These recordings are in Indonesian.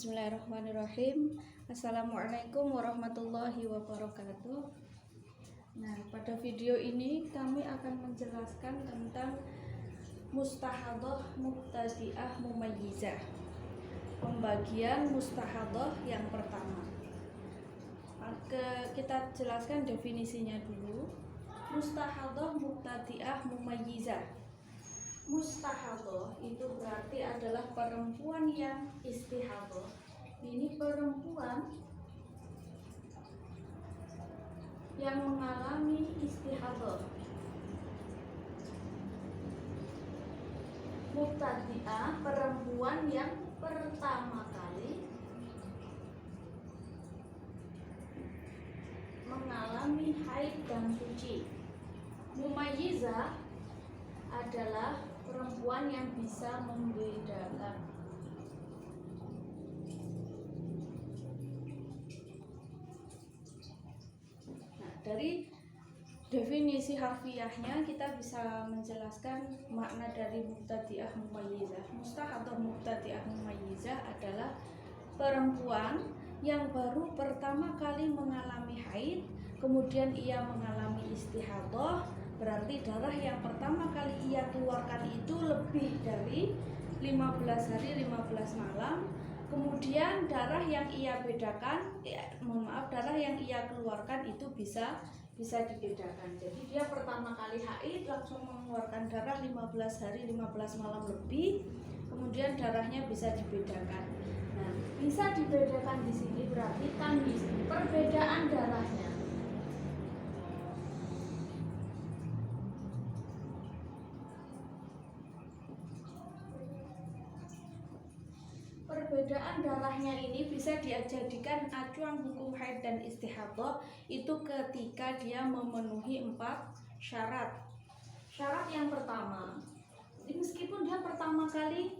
Bismillahirrahmanirrahim. Assalamualaikum warahmatullahi wabarakatuh. Nah, pada video ini kami akan menjelaskan tentang mustahadhah mubtadi'ah mumayyizah. Pembagian mustahadhah yang pertama. Kita jelaskan definisinya dulu. Mustahadhah mubtadi'ah mumayyizah. Mustahadhah itu berarti adalah perempuan yang istihadhah. Ini perempuan yang mengalami istihadhah. Mubtadi'ah, perempuan yang pertama kali mengalami haid dan suci. Mumayyizah adalah perempuan yang bisa membedakan. Nah, dari definisi harfiahnya kita bisa menjelaskan makna dari mubtadi'ah mumayyizah. Mustahadhah mubtadi'ah mumayyizah adalah perempuan yang baru pertama kali mengalami haid, kemudian ia mengalami istihadhah. Berarti darah yang pertama kali ia keluarkan itu lebih dari 15 hari 15 malam. Kemudian darah yang ia bedakan, darah yang ia keluarkan itu bisa dibedakan. Jadi dia pertama kali haid langsung mengeluarkan darah 15 hari 15 malam lebih. Kemudian darahnya bisa dibedakan. Nah, bisa dibedakan di sini berarti tamyiz, perbedaan darahnya. Perbedaan darahnya ini bisa dijadikan acuan hukum haid dan istihadhah itu ketika dia memenuhi 4 syarat. Syarat yang pertama, meskipun dia pertama kali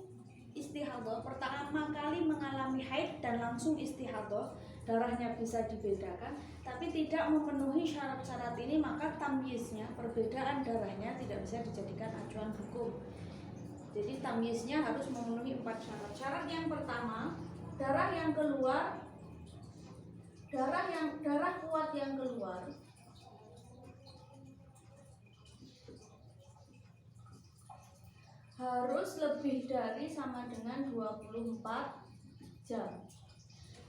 istihadhah, pertama kali mengalami haid dan langsung istihadhah, darahnya bisa dibedakan, tapi tidak memenuhi syarat-syarat ini, maka tamyiznya, perbedaan darahnya tidak bisa dijadikan acuan hukum. Jadi tamyiznya harus memenuhi 4 syarat. Syarat yang pertama, darah yang keluar, darah kuat yang keluar harus lebih dari sama dengan 24 jam.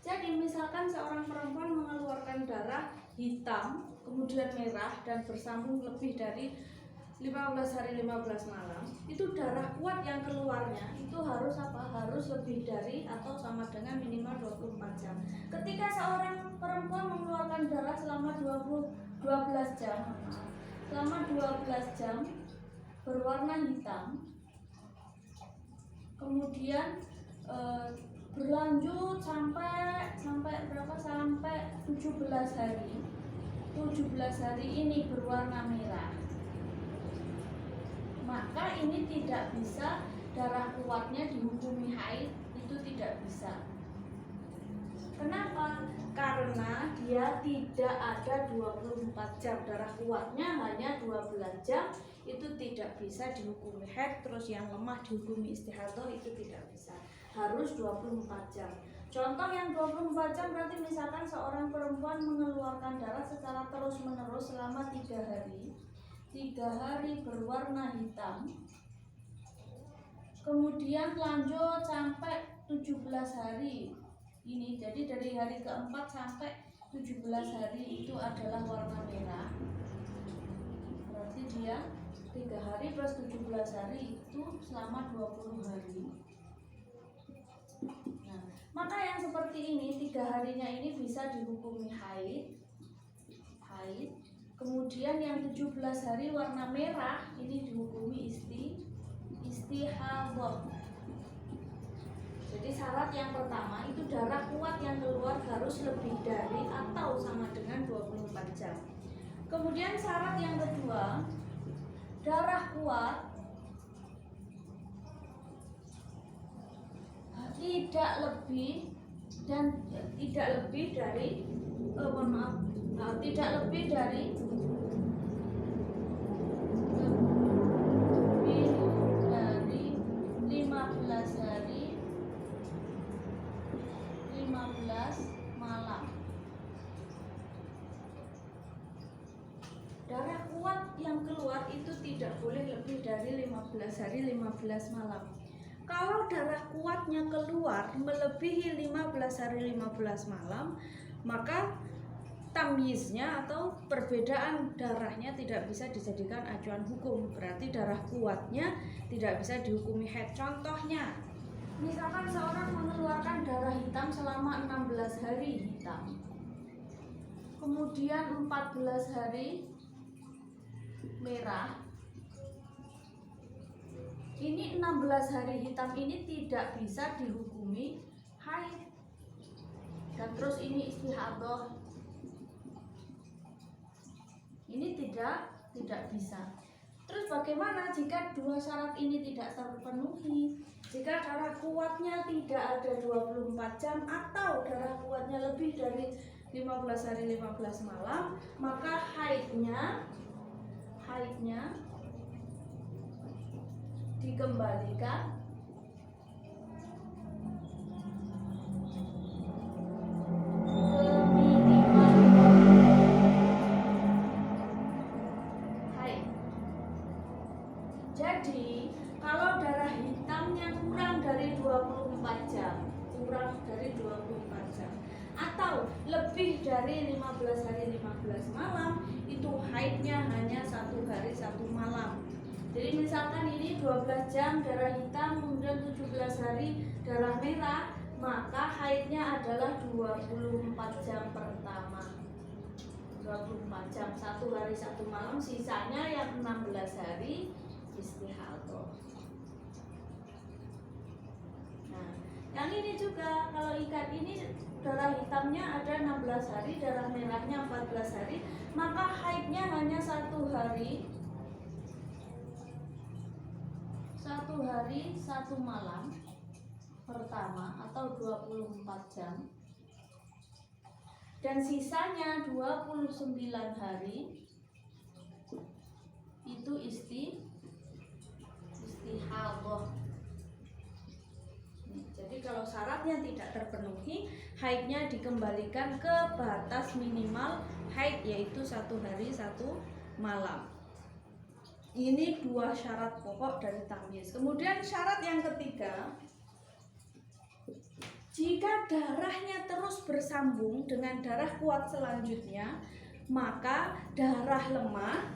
Jadi misalkan seorang perempuan mengeluarkan darah hitam, kemudian merah dan bersambung lebih dari 15 hari 15 malam, itu darah kuat yang keluarnya itu harus apa? Harus lebih dari atau sama dengan minimal 24 jam. Ketika seorang perempuan mengeluarkan darah selama 12 jam, selama 12 jam berwarna hitam, kemudian berlanjut sampai berapa? Sampai 17 hari. 17 hari ini berwarna merah. Maka ini tidak bisa, darah kuatnya dihukumi haid, itu tidak bisa. Kenapa? Karena dia tidak ada 24 jam, darah kuatnya hanya 12 jam, itu tidak bisa dihukumi haid. Terus yang lemah dihukumi istihadhah, itu tidak bisa, harus 24 jam. Contoh yang 24 jam berarti misalkan seorang perempuan mengeluarkan darah secara terus menerus selama 3 hari. 3 hari berwarna hitam, kemudian lanjut sampai 17 hari ini. Jadi dari hari keempat sampai 17 hari itu adalah warna merah. Berarti dia 3 hari plus 17 hari itu selama 20 hari. Nah, maka yang seperti ini 3 harinya ini bisa dihukumi haid. Kemudian yang 17 hari warna merah ini dihukumi istihadhah. Jadi syarat yang pertama itu darah kuat yang keluar harus lebih dari atau sama dengan 24 jam. Kemudian syarat yang kedua, darah kuat tidak lebih dari tidak lebih dari 15 hari yang keluar itu tidak boleh lebih dari 15 hari 15 malam. Kalau darah kuatnya keluar melebihi 15 hari 15 malam, maka tamyiznya atau perbedaan darahnya tidak bisa dijadikan acuan hukum. Berarti darah kuatnya tidak bisa dihukumi haid. Contohnya, misalkan seorang mengeluarkan darah hitam selama 16 hari hitam, kemudian 14 hari merah. Ini 16 hari hitam ini tidak bisa dihukumi haid. Dan terus ini istihadah. Ini tidak bisa. Terus bagaimana jika dua syarat ini tidak terpenuhi? Jika darah kuatnya tidak ada 24 jam atau darah kuatnya lebih dari 15 hari 15 malam, maka haidnya dikembalikan ke minimal haid. Jadi kalau darah hitamnya kurang dari 24 jam atau lebih dari 15 hari 15 malam, itu haidnya hanya 1 hari 1 malam. Jadi misalkan ini 12 jam darah hitam, kemudian 17 hari darah merah, maka haidnya adalah 24 jam pertama. 24 jam, 1 hari 1 malam, sisanya yang 16 hari istihadah. Nah, yang ini juga, kalau ikat ini darah hitamnya ada 16 hari, darah merahnya 14 hari, maka haidnya hanya 1 hari 1 malam pertama atau 24 jam, dan sisanya 29 hari itu istihadah. Jadi kalau syaratnya tidak terpenuhi, haidnya dikembalikan ke batas minimal haid, yaitu 1 hari 1 malam. Ini 2 syarat pokok dari tamyiz. Kemudian syarat yang ketiga, jika darahnya terus bersambung dengan darah kuat selanjutnya, maka darah lemah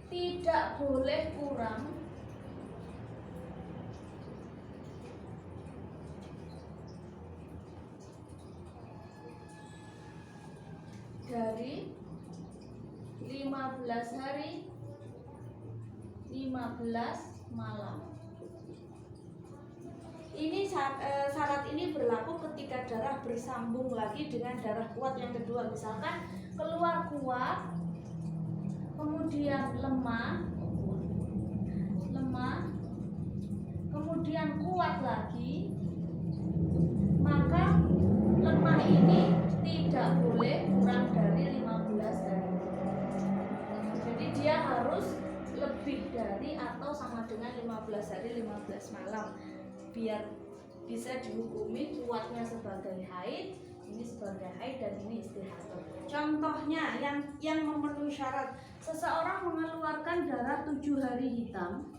tidak boleh kurang dari 15 hari 15 malam. Ini syarat ini berlaku ketika darah bersambung lagi dengan darah kuat yang kedua. Misalkan keluar kuat, kemudian lemah, kemudian kuat lagi, maka lemah ini tidak boleh kurang dari 15 hari. Jadi dia harus lebih dari atau sama dengan 15 hari 15 malam biar bisa dihukumi kuatnya sebagai haid, ini sebagai haid, dan ini istihadah. Contohnya yang memenuhi syarat, seseorang mengeluarkan darah 7 hari hitam,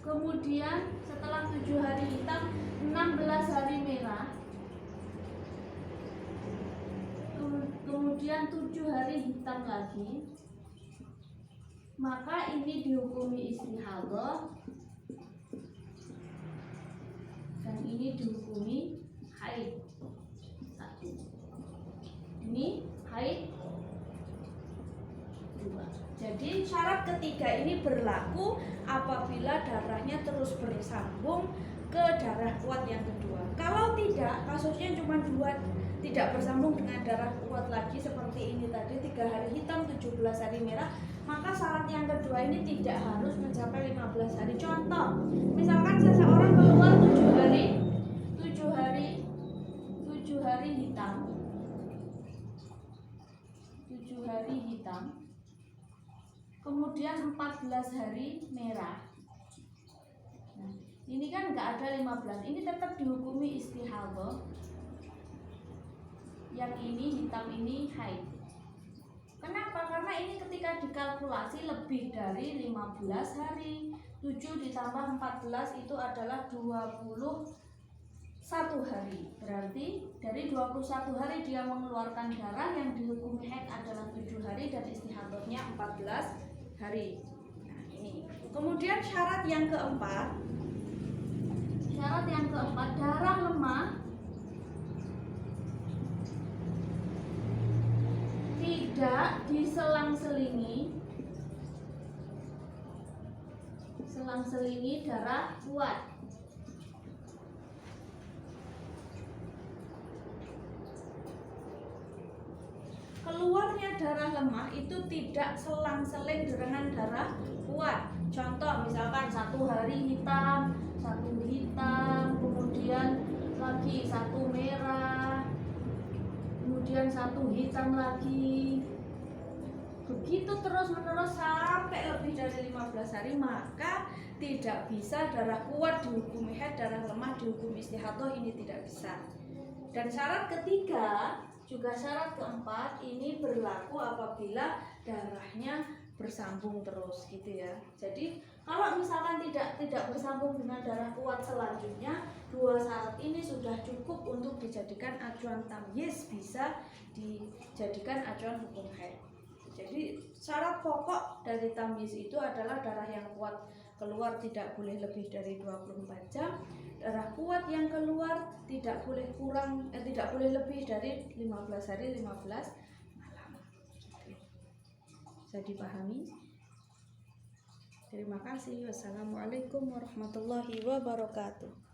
kemudian setelah 7 hari hitam 16 hari merah, kemudian 7 hari hitam lagi, maka ini dihukumi istihadah dan ini dihukumi haid. 1. Ini haid 2. Jadi syarat ketiga ini berlaku apabila darahnya terus bersambung ke darah kuat yang kedua. Kalau tidak, kasusnya cuma 2, tidak bersambung dengan darah kuat lagi seperti ini tadi, 3 hari hitam 17 hari merah, maka syarat yang kedua ini tidak harus mencapai 15 hari. Contoh, misalkan seseorang keluar 7 hari hitam, 7 hari hitam, kemudian 14 hari merah. Nah, ini kan nggak ada 15, ini tetap dihukumi istihadah yang ini hitam ini haid. Kenapa? Karena ini ketika dikalkulasi lebih dari 15 hari. 7 ditambah 14 itu adalah 21 hari. Berarti dari 21 hari dia mengeluarkan darah, yang dihukumi haid adalah 7 hari dan istihadahnya 14 hari. Nah, ini. Kemudian syarat yang keempat. Syarat yang keempat, darah lemah tidak selang-selingi darah kuat. Keluarnya darah lemah itu tidak selang-seling dengan darah kuat. Contoh misalkan 1 hari hitam, 1 hitam, kemudian lagi 1 merah, kemudian 1 hitam lagi, begitu terus menerus sampai lebih dari 15 hari, maka tidak bisa darah kuat dihukumi haid, darah lemah dihukumi istihadah, ini tidak bisa. Dan syarat ketiga juga syarat keempat ini berlaku apabila darahnya bersambung terus gitu ya. Jadi kalau misalkan tidak bersambung dengan darah kuat selanjutnya, 2 syarat ini sudah cukup untuk dijadikan acuan tamyiz, bisa dijadikan acuan hukum haid. Jadi syarat pokok dari tamyiz itu adalah darah yang kuat keluar tidak boleh lebih dari 24 jam. Darah kuat yang keluar tidak boleh lebih dari 15 hari 15 malam. Bisa dipahami? Terima kasih. Wassalamualaikum warahmatullahi wabarakatuh.